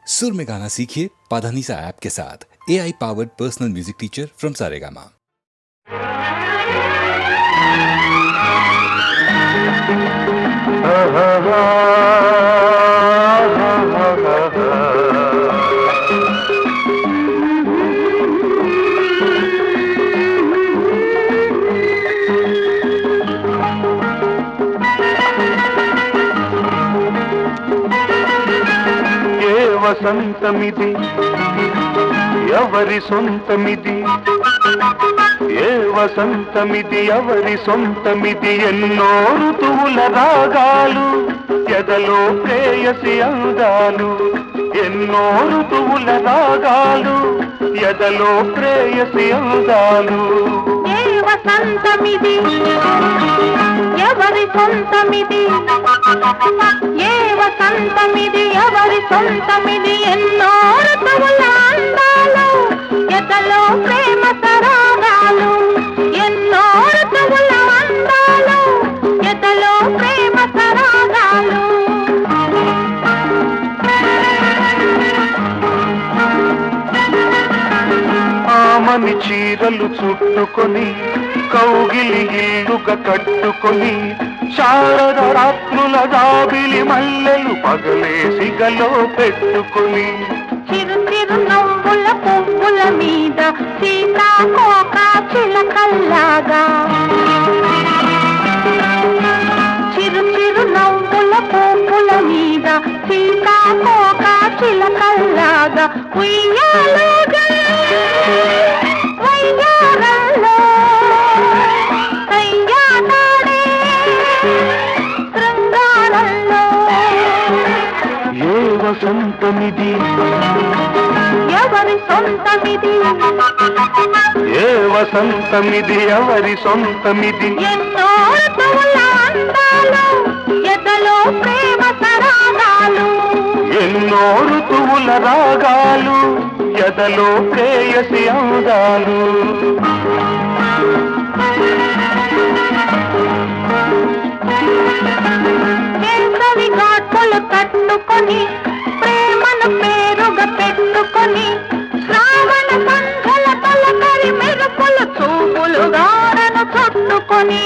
सुर में गाना सीखिए पाधानीसा ऐप के साथ। AI powered personal music teacher from Saregama. వసంతమిది ఎవరి సొంతమిది, ఏ వసంతమిది ఎవరి సొంతమిది, ఎన్నో ఋతువుల రాగాలు ఎదలో ప్రేయసి అందాలు, ఎన్నో ఋతువుల రాగాలు ఎదలో ప్రేయసి అందాలు. ఏ వసంతమిది ఎవరి సొంతమిది, ఏ వసంతమిది ఎవరి సొంతమిది, ఎన్నో ఋతువుల అందాలు ఎదలో ప్రేమ సరాగాలు, ఎన్నో ఋతువుల అందాలు ఎదలో ప్రేమ సరాగాలు. ఆమని చీరలు చుట్టుకొని కౌగిలి ఇల్లుగా కట్టుకొని, శారద రాత్రుల రాబిలి మల్లెలు పగలేసి గలో పెట్టుకొని, చిరు చిరు నవ్వుల పువ్వుల మీద సీతాకోక చిలకల్లాగా, చిరు చిరు నవ్వుల పువ్వుల మీద సీతాకోక చిలకల్లాగా, ఉయ్యాలుగా వయ్యారంలో కయ్యాడే శృంగారంలో. ఏ వసంతమిది ఎవరి సొంతమిది, ఏ వసంతమిది ఎవరి సొంతమిది, ఎన్నో ఋతువుల అందాలు ఎదలో ప్రేమ సరాగాలు, ఎన్నో ఋతువుల రాగాలు ఎదలో ప్రేయసి అందాలు. వేసవి ఘాట్లు కట్టుకొని ప్రేమను పేరుగా పెట్టుకొని, శ్రావణ సంధ్యల తొలకరి మెరుపులు చూపులు గారను చుట్టుకొని,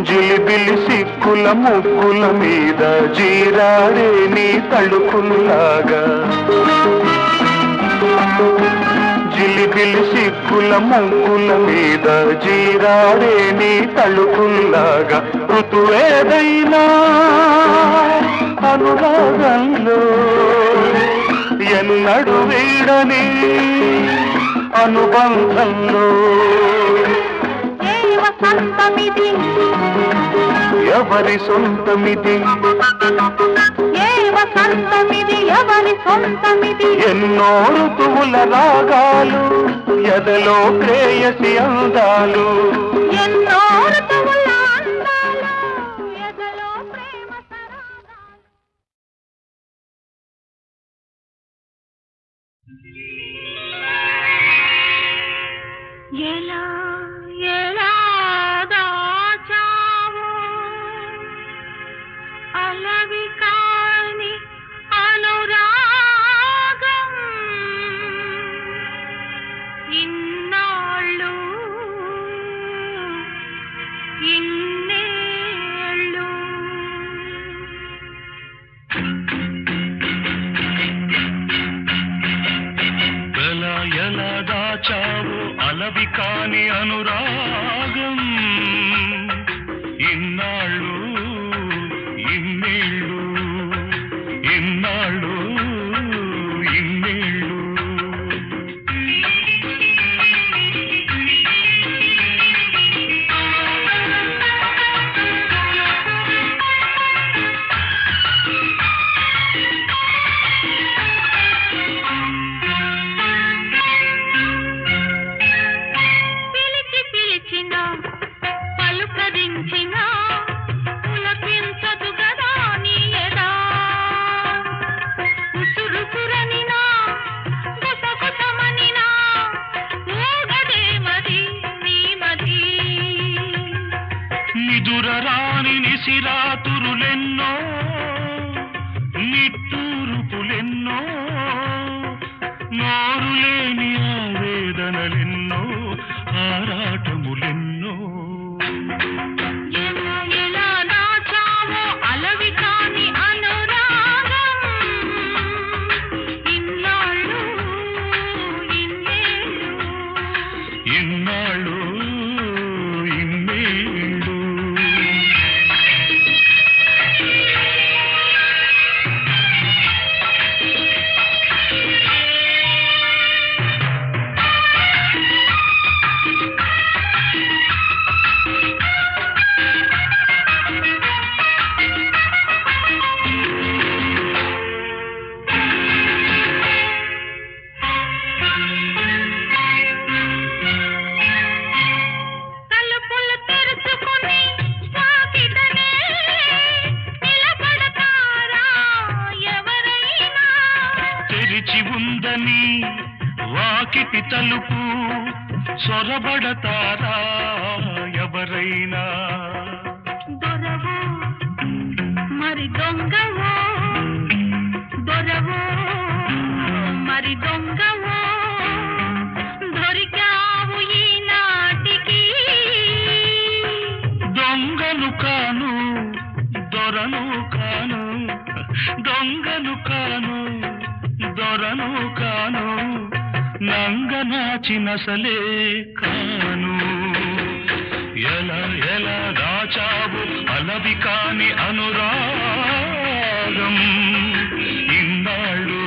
జిలిబిలి సిక్కుల ముగ్గుల మీద జీరాడే నీ తళుకుల్లాగా, జిలిబిలి సిక్కుల ముగ్గుల మీద జీరాడే నీ తళుకుల్లాగా, ఋతువేదైనా అనురాగంలో ఎన్నడు వీడని అనుబంధంలో. ఏ వసంతమిది ఎవరి సొంతమిది, ఏ వసంతమిది ఎవరి సొంతమిది, ఎన్నో ఋతువుల రాగాలు ఎదలో ప్రేయసి అందాలు, ఎన్నో ఋతువుల అందాలు ఎదలో ప్రేమ సరాగాలు. ఎలా ఎలా దాచావో అలవి కాని అనురాగం, ఇన్నాళ్ళు ఇన్నేళ్ళు. ఎలా ఎలా దాచావు అలవి కాని అనురాగం, ఇన్నాళ్ళు ఇన్నేళ్ళు, ఇన్నాళ్ళు ఇన్నేళ్ళు. పిలిచి పిలిచిన పలుకరించిన తెరిచి ఉందని వాకిటి తలుపు సొరబడతారా ఎవరైనా? దొరవో మరి దొంగవో, దొరవో మరి దొంగవో, దొరికావు ఈనాటికి. దొంగను కాను దొరను కాను, దొంగను కాను దొరను కాను, నంగనాచినసలే కాను. ఎలా ఎలా దాచావు అలవి కాని అనురాగం ఇన్నాళ్ళు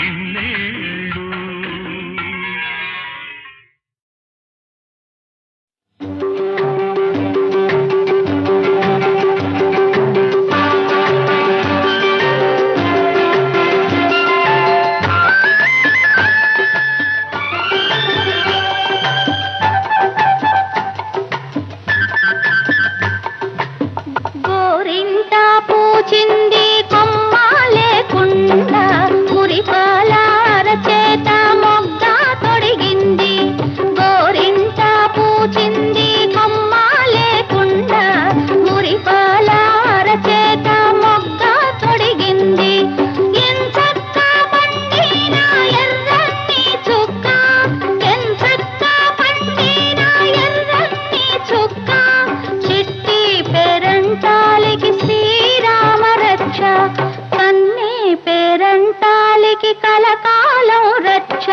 ఇన్నేళ్ళు. గోరింట పూచింది కొమ్మ లేకుండా, మురిపాల అరచేత మొగ్గ తొడిగింది. గోరింట పూచింది కొమ్మ లేకుండా, మురిపాల అరచేత మొగ్గ తొడిగింది. ఎంచక్క పండిన ఎర్రని చుక్క, ఎంచక్క పండిన ఎర్రని చుక్క, చిట్టి పేరంటాలికి శ్రీరామ రక్ష, కన్నే పేరంటాలికి కలకాలం రక్ష.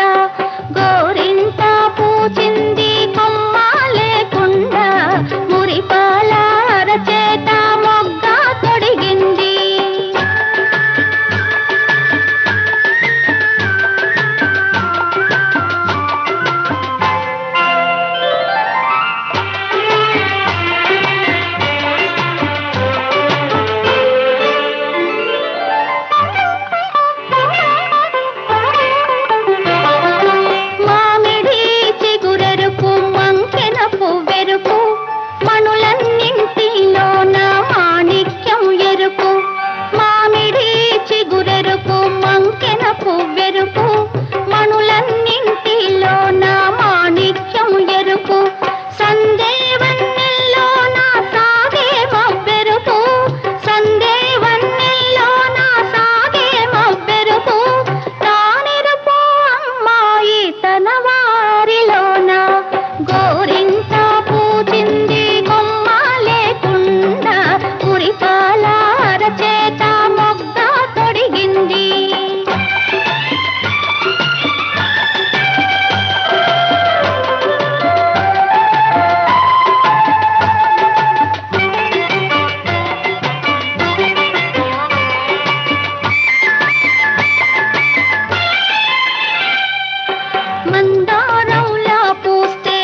గోరింట పూచింది కొమ్మ లేకుండా, మురిపాల అరచేత మొగ్గ తొడిగింది. మామిడి చిగురెరుపు మంకెన పువ్వెరుపు, మణులన్నింటిలోన మాణిక్యం ఎరుపు. మామిడి చిగురెరుపు మంకెన పువ్వెరుపు, మణులన్నింటిలోన మాణిక్యం ఎరుపు. సందేవన్నెల్లోన సాగే మబ్బెరుపు, సందేవన్నెల్లోన సాగే మబ్బెరుపు. తానెరుపు అమ్మాయి తన వారిలోన, గోరింట పూచింది కొమ్మ లేకుండా, మురిపాల అరచేత మొగ్గ తొడిగింది. మందారంలా పూస్తే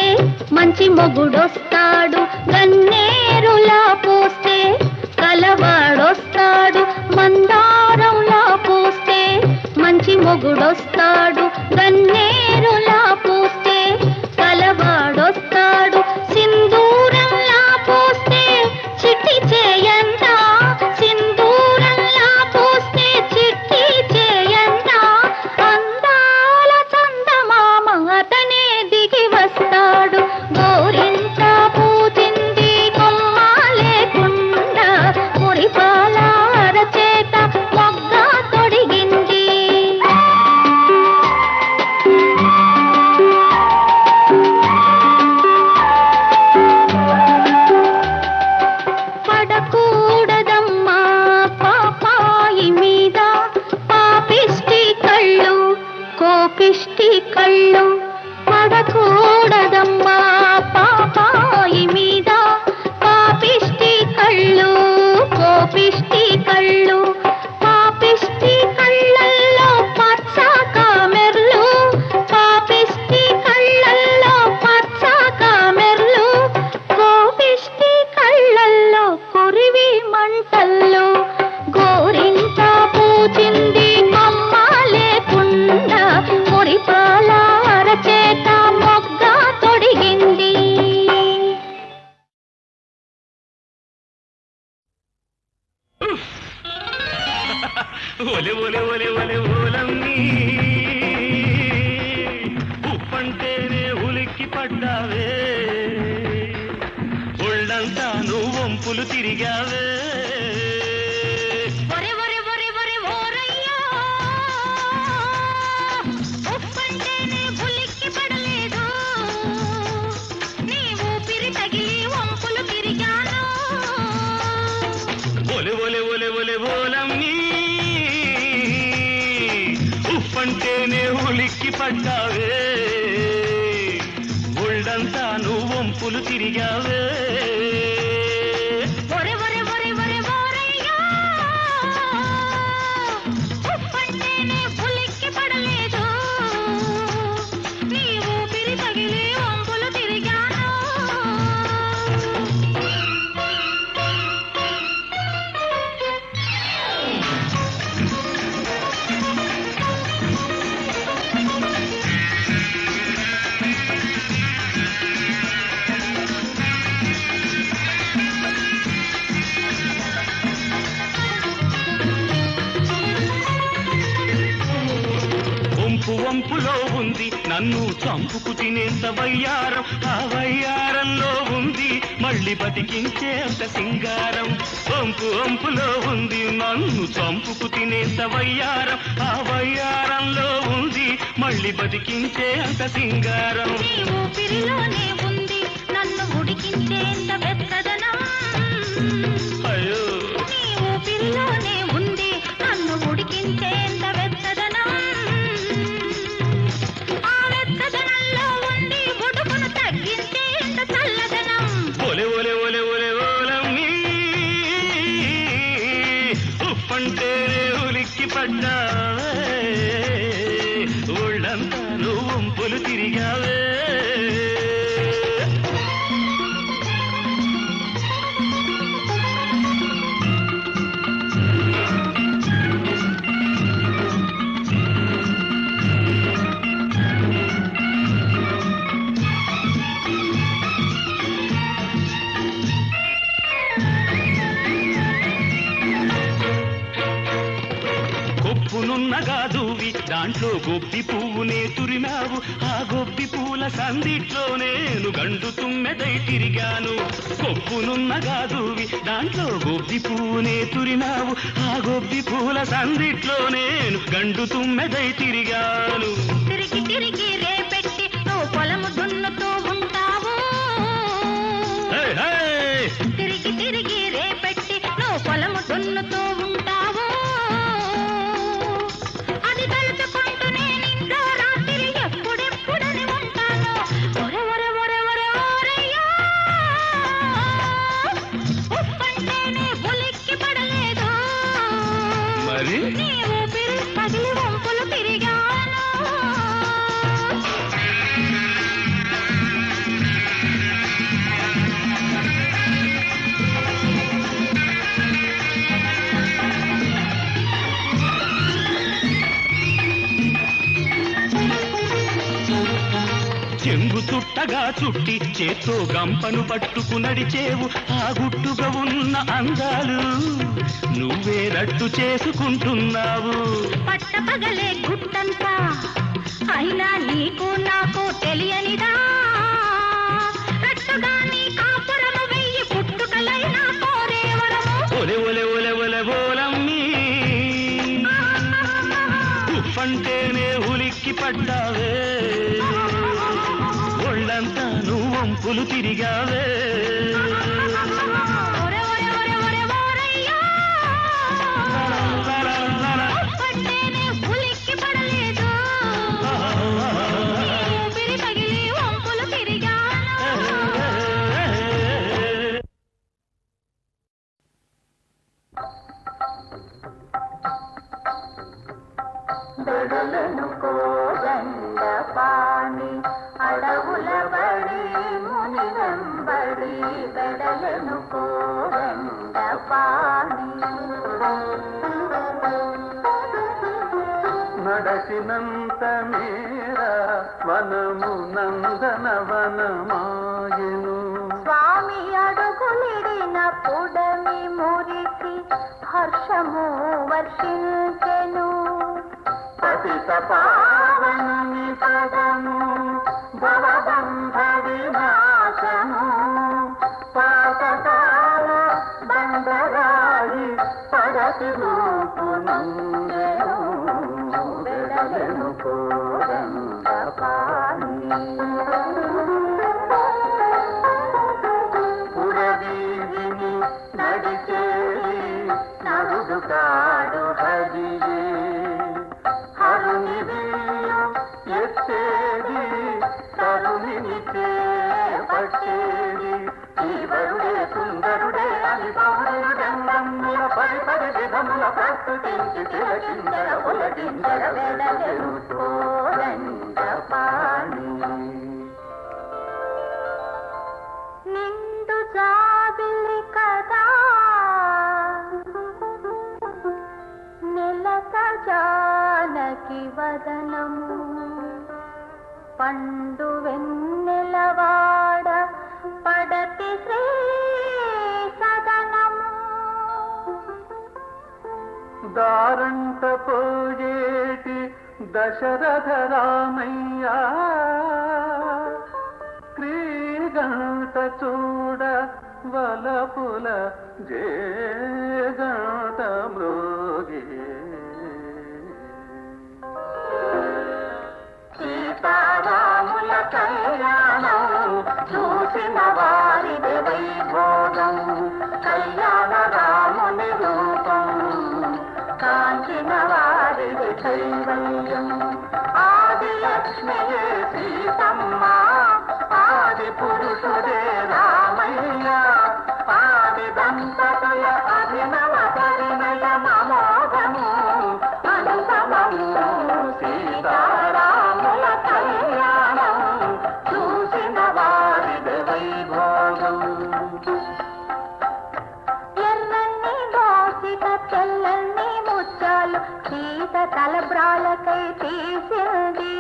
మంచి మొగుడొస్తాడు, గన్నేరులా పూస్తే కలవాడొస్తాడు. మందారంలా పూస్తే మంచి మొగుడొస్తాడు, గన్నేరులా పూస్తే కలవాడొస్తాడు. సింధూరంలా పూస్తే చిట్టి చేయంత, సింధూరంలా పూస్తే చిట్టి చేయంత. అందాల చందమామ అతనే దిగి వస్తాడు. గోరింట పూచింది కొమ్మ లేకుండా, మురిపాల అరచేత మొగ్గ తొడిగింది. పడకూడదమ్మా పాపాయి మీద పాపిష్టి కళ్ళు, కోపిష్టి కళ్ళు. పడకూడదమ్మా పాపాయి మీద పాపిష్టి కళ్ళు, కోపిష్టి కళ్ళు. పాపిష్టి కళ్ళల్లో పచ్చ కామెర్లు, పాపిష్టి కళ్ళల్లో పచ్చ కామెర్లు. కోపిష్టి కళ్ళల్లో కొరివి మంటల్లో. గోరింట పూచింది కొమ్మ లేకుండా, మురిపాల అరచేత మొగ్గ తొడిగింది. ఉప్పంటేనే ఉలిక్కి పడ్డావే ఒళ్ళంతా నువ్వు వంపులు తిరిగావే ఉప్పంటేనే ఉలిక్కి పడ్డావే ఒళ్ళంతా నువ్వు వంపులు తిరిగావే వంపులో ఉంది నన్ను చంపుకు తినేంత వయ్యారం ఆ వయ్యారంలో ఉంది మళ్ళీ బతికించేంత సింగారం వంపులో ఉంది నన్ను చంపుకు తినేంత వయ్యారం ఆ వయ్యారంలో ఉంది మళ్ళీ బతికించేంత సింగారం ఊపిరిలోనే ఉంది నన్ను ఉడికించేంత వెచ్చదనం అయ్యో నీ ఊపిరిలోనే ఉంది నన్ను ఉడికించేంత వెచ్చదనం ఒళ్ళంతా నువ్వు వంపులు తిరిగావే కొప్పునున్నగా దూవి దాంట్లో గొబ్బి పువ్వునే తురిమావు ఆ గొబ్బి పూల సందిట్లో నేను గండు తుమ్మెదై తిరిగాను కొప్పునున్నగా దూవి దాంట్లో గొబ్బి పువ్వునే తురిమావు ఆ గొబ్బి పూల సందిట్లో నేను గండు తుమ్మెదై తిరిగాను తిరిగి తిరిగి రేపెట్టి నువ్వు పొలము దున్నుతూ ఉంటావు తిరిగి తిరిగి రేపెట్టి నువ్వు పొలము దున్నుతూ ఉంటావు అది తలుచుకుంటూనే నిండా రాత్రి ఎప్పుడెప్పుడని ఉంటాను ఒరయ్యా ఉప్పంటేనే ఉలిక్కి పడలేదు మరి నీ ఊపిరి పగిలి వంపులు తిరిగాను చెంగు చుట్టగా చుట్టి చేత్తో గంపను పట్టుకు నడిచేవు ఆ గుట్టుగా ఉన్న అందాలు నువ్వే రట్టు చేసుకుంటున్నావు పట్టపగలే గుట్టంతా అయినా నీకు నాకు తెలియనిదా రట్టుగా నీ కాపురము వెయ్యి పుట్టుకలైనా కోరేవరము ఒలె ఒలె ఒలె ఒలె ఓలమ్మీ ఉప్పంటేనే ఉలిక్కి పడ్డావే ఒళ్ళంతా నువ్వు వంపులు తిరిగావే ఉప్పంటేనే ఉలిక్కి పడలేదు ఊపిరి పగిలి వంపులు తిరిగాను బెడలను కోదండ పాణి అడవుల బడి ముని వెంబడి బెడలను కోదండ పాణి నడచినంత మేర వనము నందన వనమాయను స్వామి అడుగులిడిన పుడమి మురిసి హర్షము వర్షించెను పతిత పావనుని పదము భవబంధ వినాశము పాతకాల బండరాయి పడతి రూపు నుండెను వెడలెను కోదండ పాణి పురవీధిని నడిచేది నరుడు కాడు హరియే హరుని వీయు ఎత్తేది తరుణిని చేపట్టేది ఈవరుడే సుందరుడే అని పౌరుడెందమ్ముల పరిపరి విధముల ప్రస్తుతించి తిలకిందర ఉలగిందర వెడలెను కోదండ పాణి నిండు జాబిలి కదా నెలత జానకి వదనము పండు వెన్నెలవాడ పడతి శ్రీ సదనము దారంట పోయేటి దశరథ రామయ్య క్రీగంట చూడ వలపుల జేగంట మృగే సీతారాముల కళ్యాణం చూసిన వారిది వైభోగం కళ్యాణ రాముని రూపం కాంచిన వారిది కైవల్యం ఆది లక్ష్మియే సీతమ్మ ఆది పురుషుడే రామయ్య ఆది దంపతుల అభినవ పరిణయ మమోగము అనుపమము సీతారాముల కళ్యాణం చూసిన వారిది వైభోగం ఎర్రన్ని దోసిక తెల్లని ముత్యాలు సీత తలబ్రాలకై తీసింది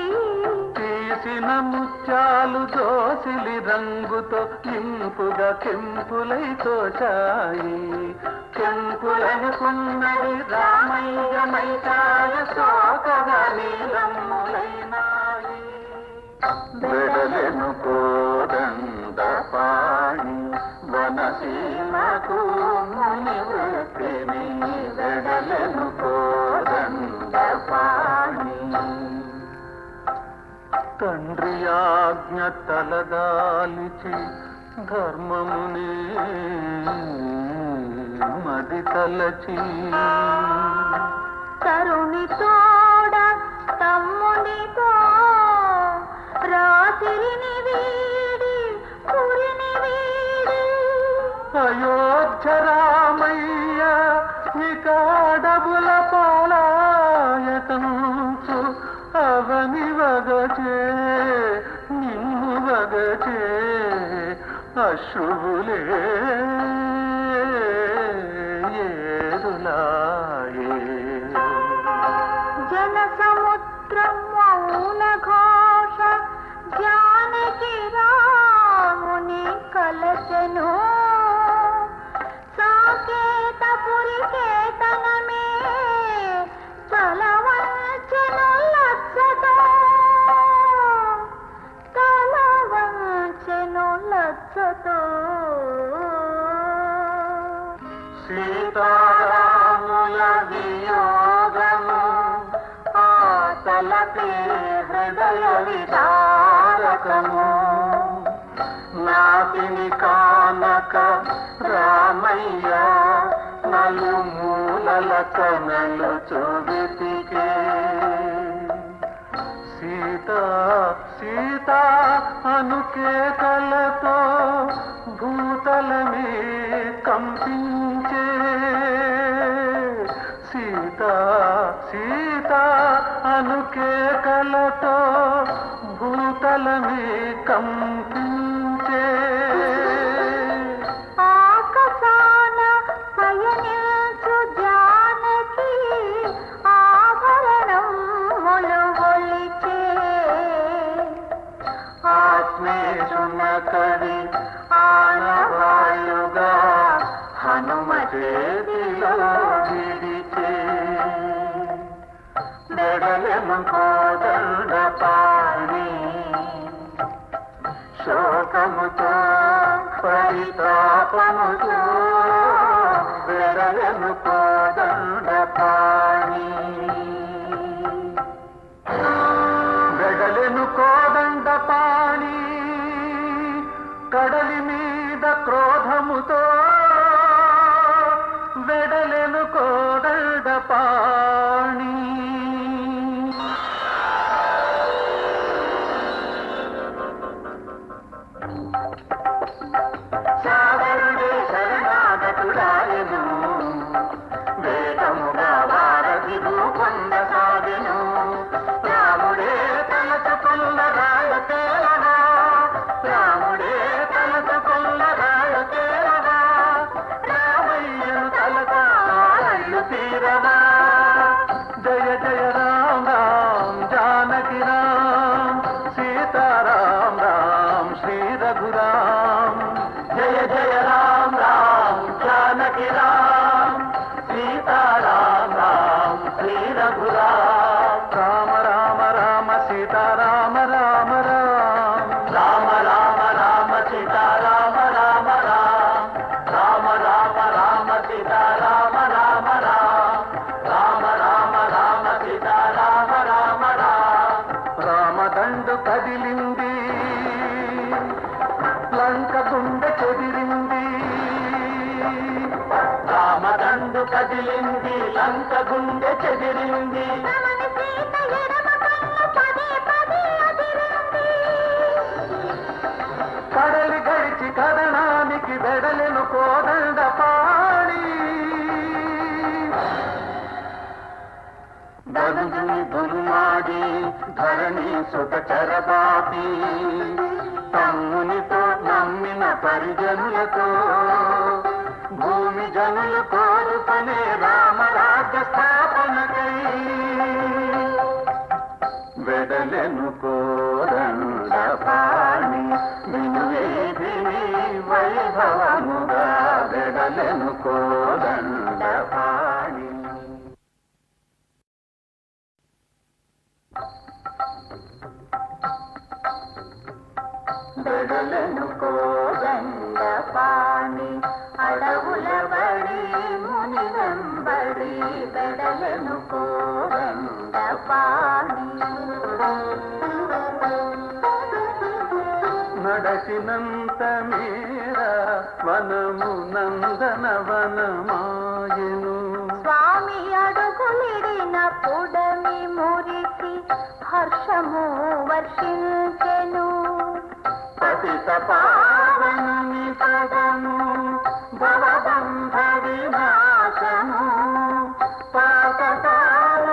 తీసిన ముత్యాలు దోసిలి రంగుతో ఇంపుగా కెంపులై తోచాయి కెంపులనుకున్నది రామయ్య మైతాయ సోకగా నీలమ్ములైనాయి వెడలెను కోదండ పాణి వనసీమకు ముని వృత్తిని వెడలెను కోదండ పాణి తండ్రి ఆజ్ఞ తలదాలిచి ధర్మముని మది తలచి తరుణి తోడ తమ్మునితో రాత్రిని వీడి పురిని వీడి అయోధ్య రామయ్య వికాడబుల పాలాయతంచు అవని వగచే నిన్ను వగచే అశ్రువులే ఏరులాయే జన సముద్రం మౌన ఘోష జానకి రాముని కలచను సాకేతపురి కేతనమే తలవంచెను లజ్జతో తలవంచెను లజ్జతో సీతారాముల వియోగము ఆతలపి హృదయ విదారకము నాతిని కానక రామయ్య నలుమూలల కనలు చూవితికే సీత సీత అనుకేతలతో భూతలమే కంపించే సీత సీత అనుకేకలతో భూతలమే కంపించే ఆకాశాన పయనించు జానకి ఆభరణములు ఒలిచే ఆత్మేశున కవి ఆనవాయుగా హనుమ చేతిలో విడిచే వెడలెను వెడలెను కోదండ పాణి శోకముతో పరితాపముతో వెడలెను కోదండ పాణి వెడలెను కోదండ పాణి కడలి మీద క్రోధముతో వెడలెను కోదండ పాణి సాగరుడే శరణాగతుడాయను వేదముగా వారధి పొందసాగెను రాముడే తలచుకున్న రాయ తేలవా రాముడే తలచుకున్న రాయ తేలవా రామయ్యను తలకాళ్ళు తీరవా జయ జయ రామ రామ జానకి రామ సీతారాం రామ శ్రీ రఘురామ జయ జయ రామ రామ జానకి రామ సీతారాం రామ శ్రీ రఘురామ రామ రామ రామ సీతారామ రామ రామ రామ రామ రామ సీతారామ రామ రామ రామ రామ రామ సీతారామ రామ రామ రామ రామ రామ సీతారామ రామ రామ రామదండు కదిలింది లంక గుండె చెదిరింది రామదండు కదిలింది లంక గుండె చెదిరింది రమణి సీత ఎడమ కన్ను పదే పదే అదిరింది. కడలి గడిచి కదనానికి వెడలెను కోదండ పాణి ధనుజుని దుర్మాడి ధరణి సుత చరబాపి తమ్మునితో నమ్మిన పరిజనులతో భూమి జనులు కోరుకునే రామరాజ్య స్థాపనకై వెడలెను కోదండ పాణి వినువేదిని వైభవముగా వెడలెను కోదండ పాణి వెడలెను కోదండ పాణి అడవుల బడి ముని వెంబడి వెడలెను కోదండ పాణి నడచినంత మేర వనము నందన వనమాయను స్వామి అడుగులిడిన పుడమి మురిసి హర్షము వర్షించెను. పతిత పావనుని పదము భవబంధ వినాశము పాతకాల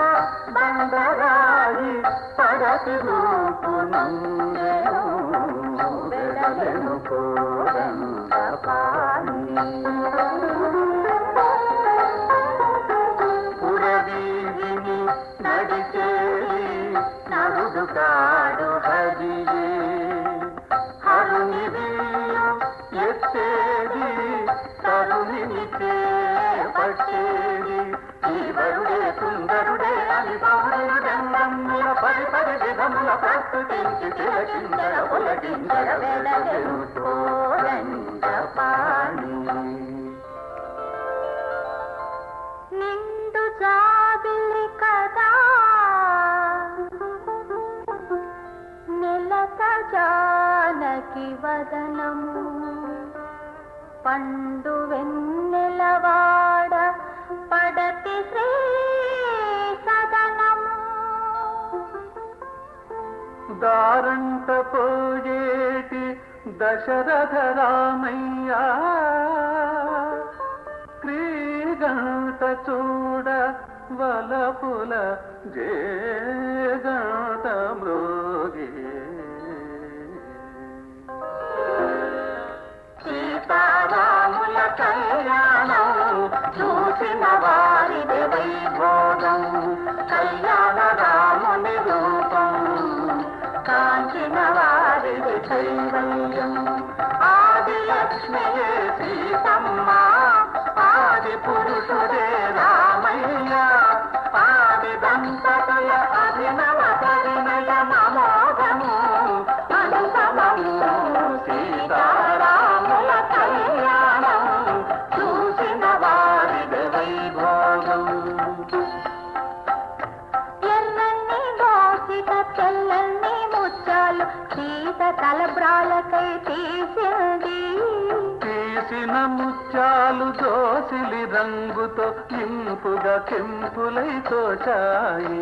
బండరాయి పడతి రూపు నందెను వెడలెను కోదండ పాణి పురవీధిని నడిచేది నరుడు కాడు హరియే హరుని వీయు ఎత్తేది తరుణిని చేపట్టేది ఈవరుడే సుందరుడే అని పౌరుడు రంగముల పరి పరి విధముల ప్రస్తుతించి తిలకిందర ఒలగిందర వెడలెను కోదండ పాణి నిండు జాబిలి కదా నెలత జానకి వదనము పండు వెన్నెలవాడ పడతి శ్రీ సదనము దారంట పోయేటి దశరథ రామయ్య క్రీగంట చూడ వలపుల జేగంట మృగి సీతారాముల కళ్యాణం చూసిన వారిది వైభోగం కళ్యాణ రాముని రూపం కాంచిన వారిది కైవల్యం ఆది లక్ష్మియే సీతమ్మ ఆది పురుషుడే రామయ్య ఆది దంపతుల అభినవ తెల్లన్ని ముత్యాలు సీత తలబ్రాలకై తీసింది. తీసిన ముత్యాలు దోసిలి రంగుతో ఇంపుగా కెంపులై తోచాయి.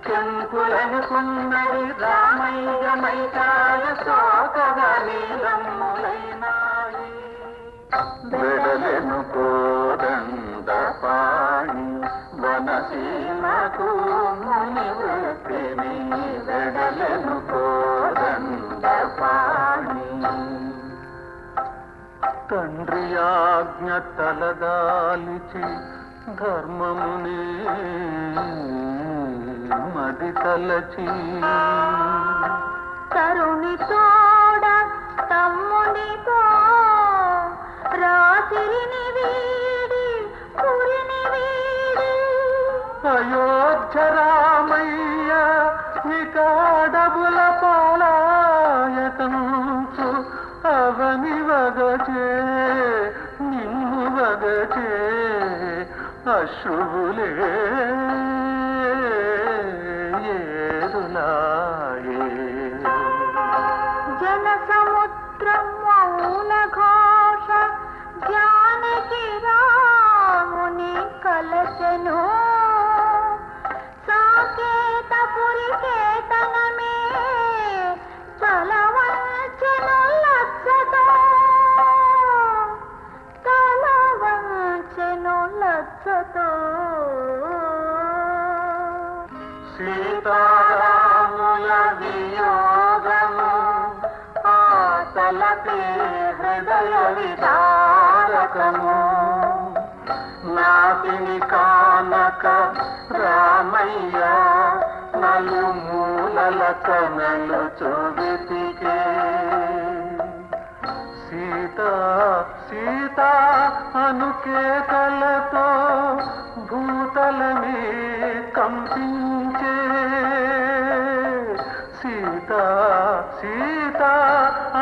కెంపులనుకున్నది రామయ్య మైకాయ సోకగా నీలమ్ములైనాయి. వెడలెను కోదండ పాణి వనసీమకు ముని వృత్తిని. వెడలెను కోదండ పాణి తండ్రి ఆజ్ఞ తలదాలిచి ధర్మముని మది తలచి. తరుణి తోడ తమ్మునితో రాత్రిని వీడి పురిని వీడి. అయోధ్య రామయ్య వికాడబుల పాలాయతంచు అవని వగచే నిన్ను వగచే అశ్రువులే ఏరులాయే. జన సముద్రం మౌన ఘోష జానకి రాముని కలశను. సాకేతపురి కేతనమే తలవంచెను లజ్జతో. తలవంచెను లజ్జతో. సీతారాముల వియోగము ఆతలపే హృదయ విదారకము. నాటిని కానక రామయ్య నలుమూలల కనలు చూవితికే. సీత సీత అనుకేతలతో భూతలమే కంపించే. సీత సీత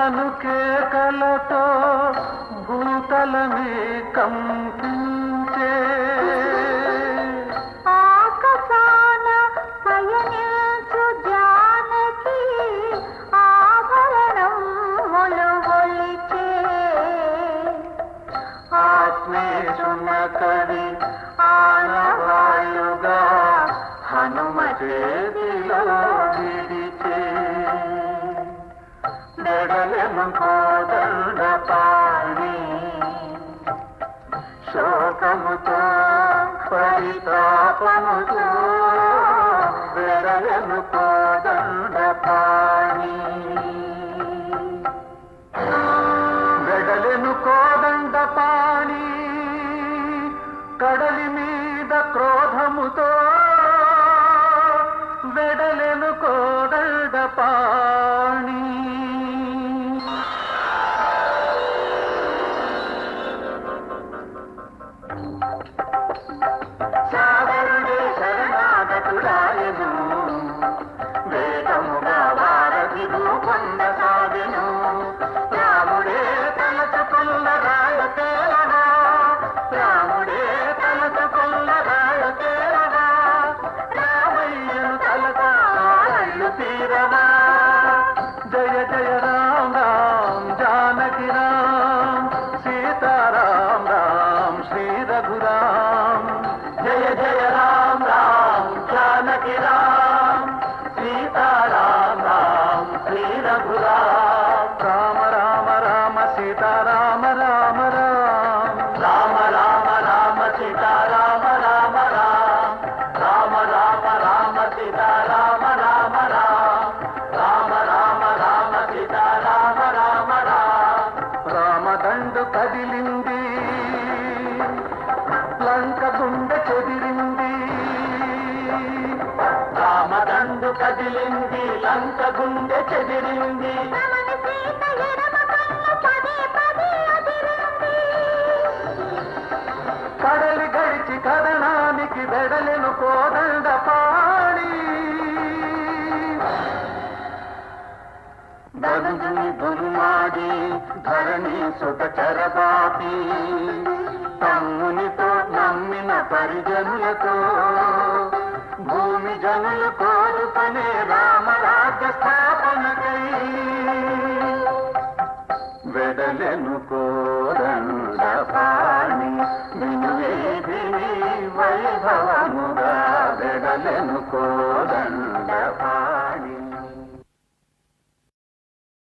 అనుకేతలతో భూతలమే కంపించే. ఆకాశాన పయనించు జానకి ఆభరణములు ఒలిచే. ఆత్మేశున కడి ఆనవాయుగా హనుమ చేతిలో విడిచే. వెడలెను కోదండ పాణి శోకముతో పరితాపముతో. వెడలెను కోదండ పాణి. వెడలెను కోదండ పాణి కడలి మీద క్రోధముతో. వెడలెను కోదండ పాణి. సాగరుడే శరణాగతుడాయను. వేగముగా వారధి భూపొందసాగెను. రాముడే తలచుకున్న రాయ తేలవా. రాముడే తలచుకున్న రాయ తేలవా. రామయ్యను తలకాళ్ళు తీరవా. జయ జయ రామ రామ్ జానకి రామ్ సీతారాం రామ్ శ్రీ రఘురామ్. జయ జయ రామ రామ్ జానకి రామ్ సీతారాం రామ్ శ్రీ రఘురామ్. రామ రామ రామ సీతారామ రామ రామ్. రామ రామ రామ సీతారామ రామ రామ్. రామ రామ రామ సీతారామ రామ రామ్. రామ రామ రామ సీతారామ రామ రామ్. రామదండు కదిలింది లంక గుండె చెదిరింది. రామదండు కదిలింది లంక గుండె చెదిరింది. రమణి సీత ఎడమ కన్ను పదే పదే అదిరింది. కడలి గడిచి కదనానికి వెడలెను కోదండ పాణి. దనుజుని దుర్మాడి ధరణి సుత చరబాపి. తమ్మునితో నమ్మిన పరిజనులతో భూమి భూమి జనులు కోరుకునే రామరాజ్య స్థాపనకై వెడలెను కోదండ పాణి వినువేదిని వైభవముగా వెడలెను కోదండ పాణి.